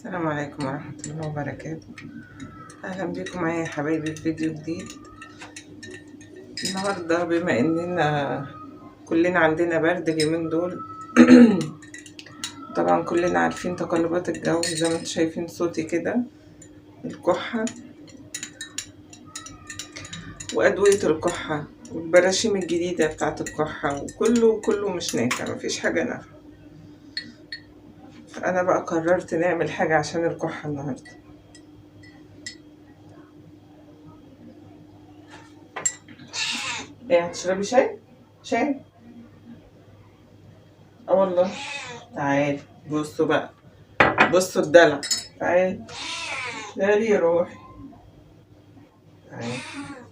السلام عليكم ورحمة الله وبركاته. أهلا بكم معايا يا حبايبي في فيديو جديد. النهاردة بما إننا كلنا عندنا برد اليومين دول طبعا كلنا عارفين تقلبات الجو زي ما انتم شايفين صوتي كده، الكحة وأدوية الكحة والبراشيم الجديدة بتاعت الكحة وكله مش نافع، مفيش حاجة نافعة. فأنا بقى قررت نعمل حاجة عشان الكحة النهاردة. ايه هتشربي شاي؟ شاي؟ اه والله. تعالي بصوا بقى، بصوا الدلع. تعالي تعالي يا روحي، تعالي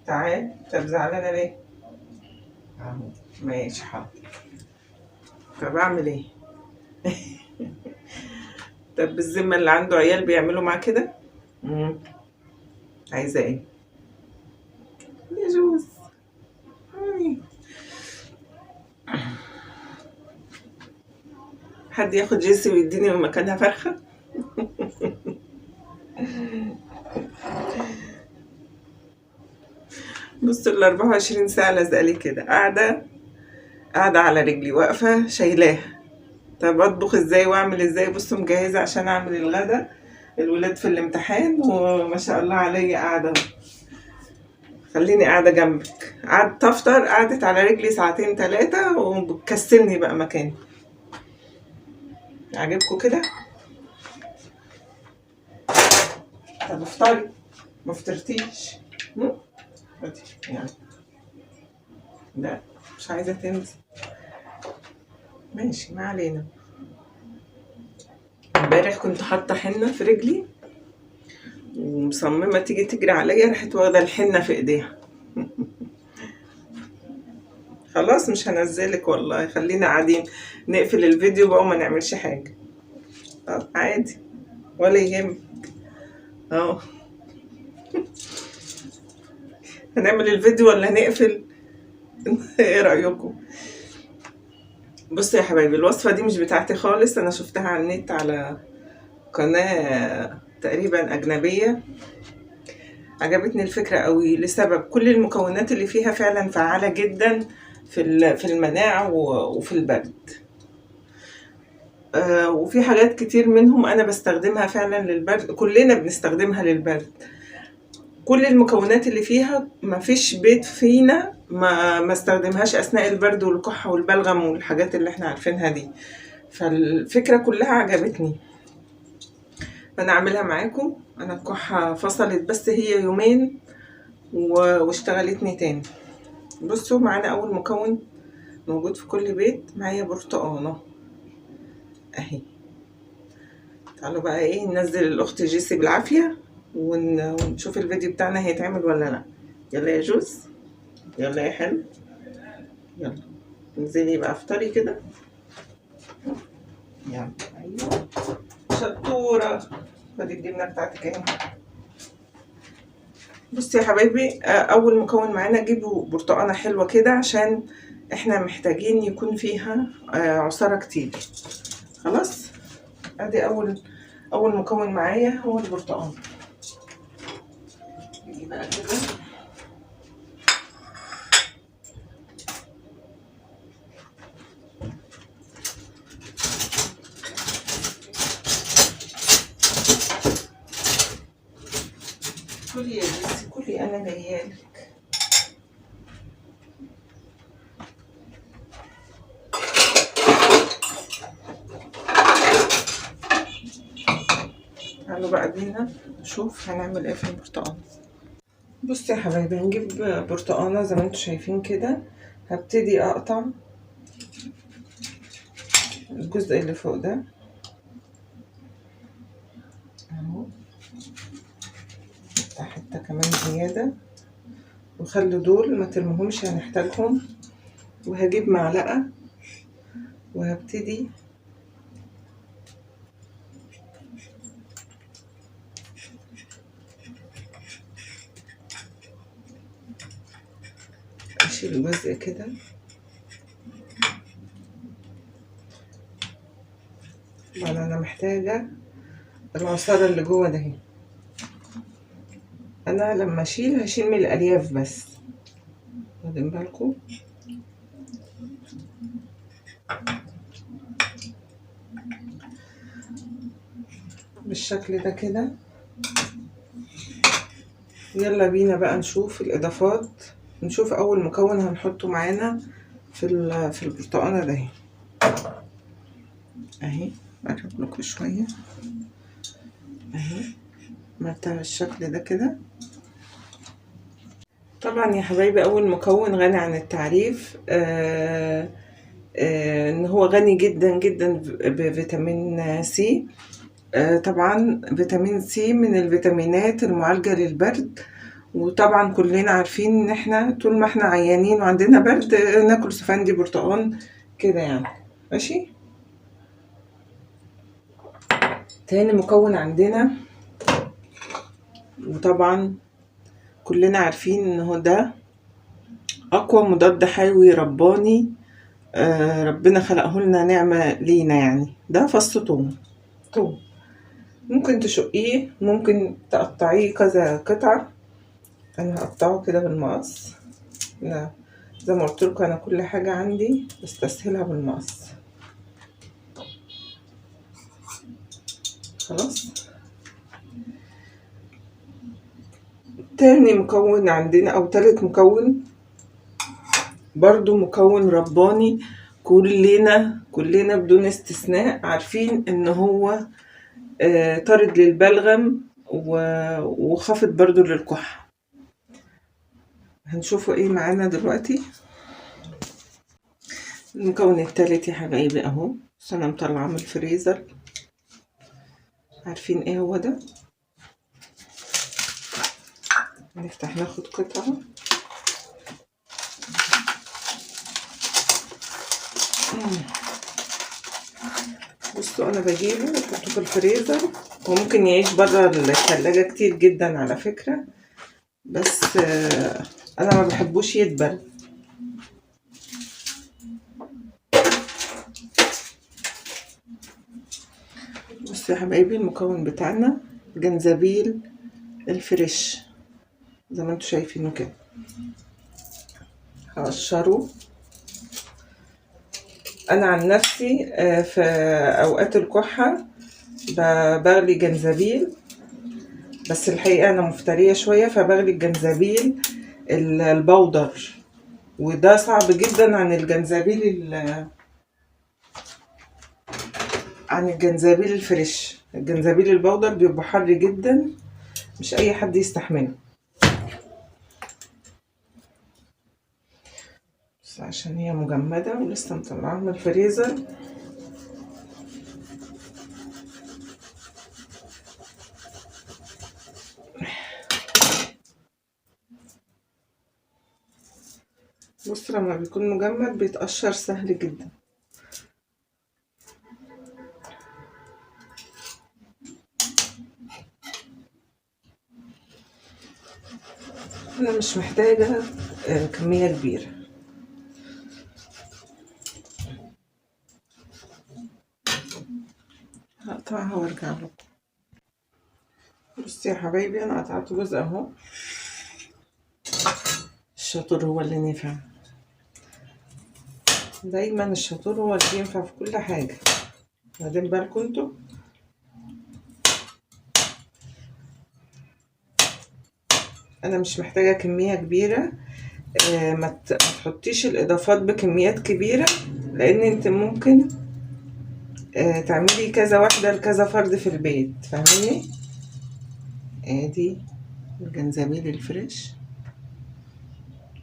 تعالي. طب زعلانة ليه؟ اهو ماشي حاضر. طب اعمل ايه؟ طب بالذمة اللي عنده عيال بيعملوا معاه كده؟ عايزة ايه؟ يا جوز حد ياخد جيسي ويديني من مكانها فرخة؟ بصوا ال 24 ساعة لازقالي كده، قاعدة على رجلي واقفة شايلاها. طب اطبخ ازاي واعمل ازاي؟ بصوا مجهزة عشان اعمل الغدا، الولاد في الامتحان وما شاء الله عليا قاعدة. خليني قاعدة جنبك. قعدت افطر، قعدت على رجلي ساعتين 3 وبتكسلني بقى مكاني. عجبكم كده؟ طب افطري، ما فطرتيش. خدي يعني. لا مش عايزة تنزل، ماشي ما علينا. امبارح كنت حاطة حنة في رجلي ومصممة تيجي تجري عليا، راحت واخدة الحنة في ايديها. خلاص مش هنزلك والله، خلينا قاعدين نقفل الفيديو بقى وما نعملش حاجة. عادي ولا يهمك. اه هنعمل الفيديو ولا هنقفل؟ ايه رأيكم؟ بصوا يا حبايبي، الوصفة دي مش بتاعتي خالص، انا شفتها على النت على قناة تقريبا أجنبية. عجبتني الفكرة قوي لسبب، كل المكونات اللي فيها فعلا فعالة جدا في المناعة وفي البرد. وفي حاجات كتير منهم أنا بستخدمها فعلا للبرد، كلنا بنستخدمها للبرد. كل المكونات اللي فيها مفيش بيت فينا ما استخدمهاش أثناء البرد والكحة والبلغم والحاجات اللي احنا عارفينها دي. فالفكرة كلها عجبتني، فأنا أعملها معاكم. أنا الكحة فصلت بس هي يومين واشتغلتني تاني. بصوا معانا أول مكون موجود في كل بيت، معايا برتقانة أهي. تعالوا بقى إيه ننزل الأخت جيسي بالعافية ونشوف الفيديو بتاعنا هيتعمل ولا لأ. يلا يا جوز، يلا يا حلو، يلا انزلي بقى افطري كده. يلا أيوة شطورة. خدي الجبنة بتاعتك اهي. بصي يا حبايبي، أول مكون معانا جيبوا برتقانة حلوة كده عشان احنا محتاجين يكون فيها عصارة كتير. خلاص ادي اول مكون معايا هو البرتقال. نجي بقى كده كلي يا جيسي كلي، انا جايالك. تعالوا بقى بينا نشوف هنعمل ايه في البرتقال. بصي يا حبايبي، هنجيب برتقانة زي ما انتم شايفين كده. هبتدي اقطع الجزء اللي فوق ده اهو، نقطع حتة كمان زيادة، وخلوا دول ما ترموهمش هنحتاجهم. وهجيب معلقة وهبتدي اشيل جزء كده. طبعا انا محتاجة العصارة اللي جوه ده اهي. انا لما هشيل من الالياف بس، واخدين بالكم؟ بالشكل ده كده. يلا بينا بقى نشوف الاضافات. نشوف اول مكون هنحطه معانا في البرتقانه ده اهي. اقرب لكم شويه اهي، عملتها بالشكل ده كده. طبعا يا حبايبي اول مكون غني عن التعريف، ان هو غني جدا جدا بفيتامين سي. طبعا فيتامين سي من الفيتامينات المعالجة للبرد، وطبعا كلنا عارفين ان احنا طول ما احنا عيانين وعندنا برد ناكل سفندي برتقان كده يعني. ماشي. تاني مكون عندنا، وطبعا كلنا عارفين ان هو ده اقوى مضاد حيوي رباني ربنا خلقه لنا نعمة لينا يعني. ده فص ثوم. ممكن تشقيه، ممكن تقطعيه كذا قطعة. انا هقطعه كده بالمقص. لا، زي ما قلت لكم انا كل حاجة عندي بستسهلها بالمقص. خلاص. تاني مكون عندنا او تالت مكون، برضو مكون رباني كلنا بدون استثناء عارفين ان هو طارد للبلغم وخافض برضو للكحة. هنشوفه ايه معانا دلوقتي. المكون التالت يا حبايبي اهو، بس انا مطلعاه من الفريزر. عارفين ايه هو ده؟ نفتح ناخد قطعة. بصوا انا بجيبه واحطه في الفريزر، وممكن يعيش بره الثلاجة كتير جدا على فكرة، بس انا ما بحبوش يدبل. بصوا يا حبايبي المكون بتاعنا جنزبيل الفريش زي ما انتوا شايفينه كده. هقشره. انا عن نفسي في اوقات الكحة بغلي جنزبيل، بس الحقيقة انا مفترية شوية فبغلي الجنزبيل البودر، وده صعب جدا عن الجنزبيل الفريش. الجنزبيل البودر بيبقى حر جدا، مش اي حد يستحمله. بس عشان هي مجمدة ولسه مطلعاها من الفريزر. بص لما بيكون مجمد بيتقشر سهل جدا. انا مش محتاجة كمية كبيرة. هقطعها وارجع لكم. بصي يا حبايبي انا قطعت جزء اهو. الشطور هو اللي نفع. دايما الشطور هو اللي ينفع في كل حاجة، واخدين بالكم انتوا؟ انا مش محتاجة كمية كبيرة. ما تحطيش الاضافات بكميات كبيرة، لان انت ممكن تعملي كذا واحدة لكذا فرد في البيت، فاهميني؟ ادي الجنزبيل الفريش.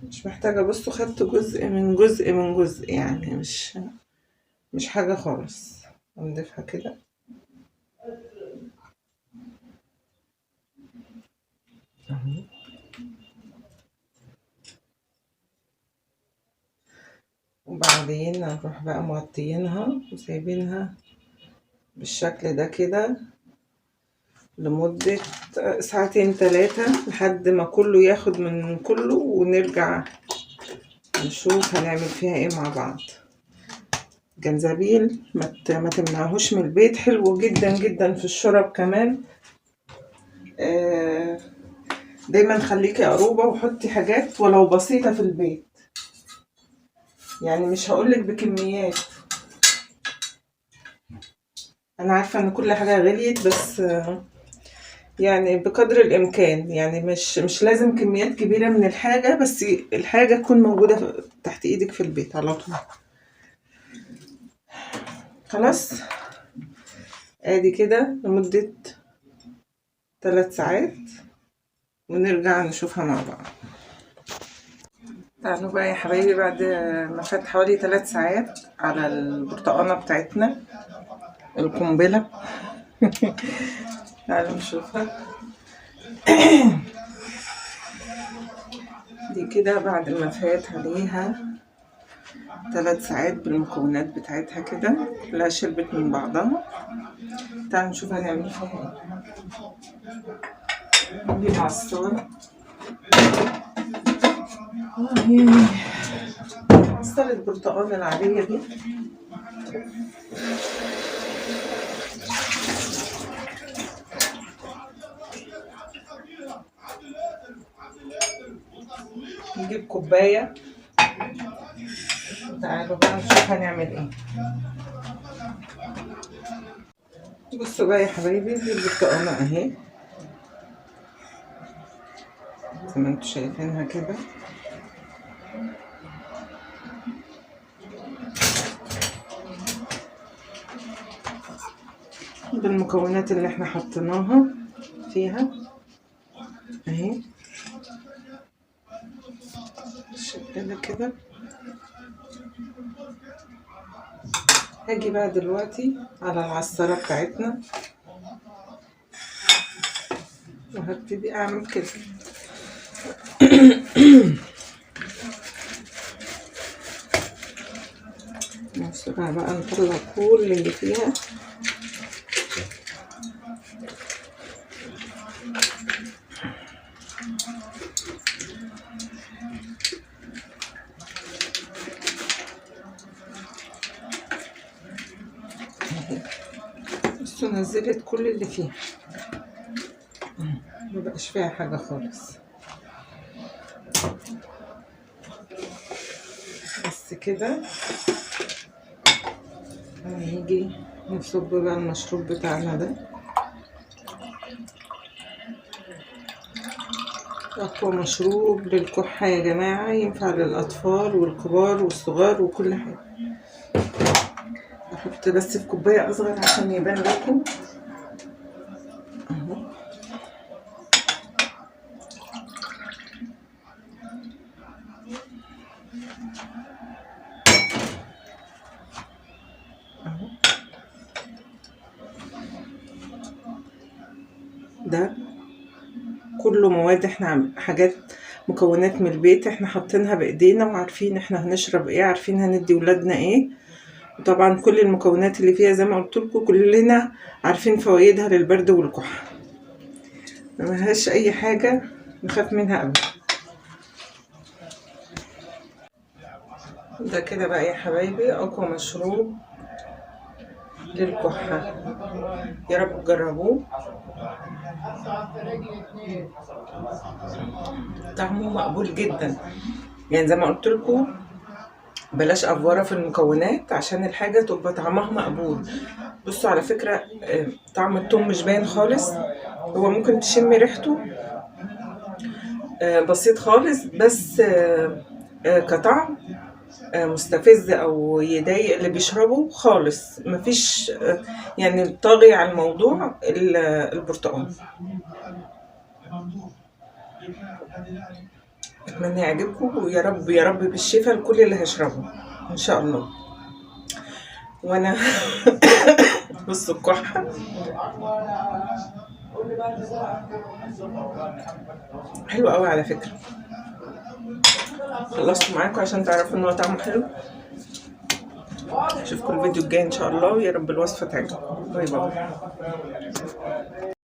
مش محتاجة. بصوا خدت جزء من جزء من جزء يعني، مش حاجة خالص. نضيفها كده اهو. وبعدين هنروح بقى مغطيينها وسايبينها بالشكل ده كده لمدة ساعتين 3 لحد ما كله ياخد من كله، ونرجع نشوف هنعمل فيها ايه مع بعض. جنزبيل ما تمنعهوش من البيت، حلو جدا جدا في الشرب كمان. دايما خليكي قروبة وحطي حاجات ولو بسيطة في البيت، يعني مش هقولك بكميات، انا عارفة ان كل حاجة غليت، بس يعني بقدر الامكان، يعني مش لازم كميات كبيرة من الحاجة، بس الحاجة تكون موجودة تحت ايدك في البيت على طول. خلاص ادي كده لمدة 3 ساعات ونرجع نشوفها مع بعض. تعالوا بقى يا حبايبي بعد ما فات حوالي 3 ساعات على البرتقانة بتاعتنا القنبلة. تعالوا نشوفها. دي كده بعد ما فات عليها 3 ساعات بالمكونات بتاعتها كده كلها شربت من بعضها. تعالوا نشوف هنعمل فيها ايه. نجيب عصارة، عصارة البرتقال العادية دي، نجيب كوباية. تعالوا بقى نشوف هنعمل ايه. بصوا بقى يا حبايبي، دي البرتقانة اهي زي ما انتوا شايفينها كده. بالمكونات اللي احنا حطيناها فيها اهي شكلها كده. هاجي بقى دلوقتي على العصارة بتاعتنا وهبتدي اعمل كده. نسيبها بقى نطلع كل اللي فيها. بصوا نزلت كل اللي فيها، مبقاش فيها حاجة خالص. بس كده هنيجي نصب بقى المشروب بتاعنا ده. أقوى مشروب للكحة يا جماعة، ينفع للأطفال والكبار والصغار وكل حاجة. أحط بس في كوباية أصغر عشان يبان لكم أهو. ده كله مواد احنا حاجات مكونات من البيت احنا حاطينها بايدينا وعارفين احنا هنشرب ايه، عارفين هندي ولادنا ايه. وطبعا كل المكونات اللي فيها زي ما قلت لكم كلنا عارفين فوائدها للبرد والكحة، ملهاش اي حاجة نخاف منها ابدا. ده كده بقى يا حبايبي اقوى مشروب للكحة، يا رب تجربوه. طعمه مقبول جدا، يعني زي ما قلت لكم بلاش افوره في المكونات عشان الحاجه تبقى طعمها مقبول. بصوا على فكره طعم الثوم مش باين خالص، هو ممكن تشمي ريحته بسيط خالص، بس كطعم مستفز او يضايق اللي بيشربه خالص، مفيش يعني طاغي على الموضوع البرتقال. اتمنى يعجبكم، ويا رب يا رب بالشفا لكل اللي هيشربه ان شاء الله. وانا بصوا الكحه حلو قوي على فكره. خلصت معاكم عشان تعرفوا ان هو طعمه حلو. اشوفكم الفيديو الجاي ان شاء الله، ويا رب الوصفه تعجبكم. باي باي.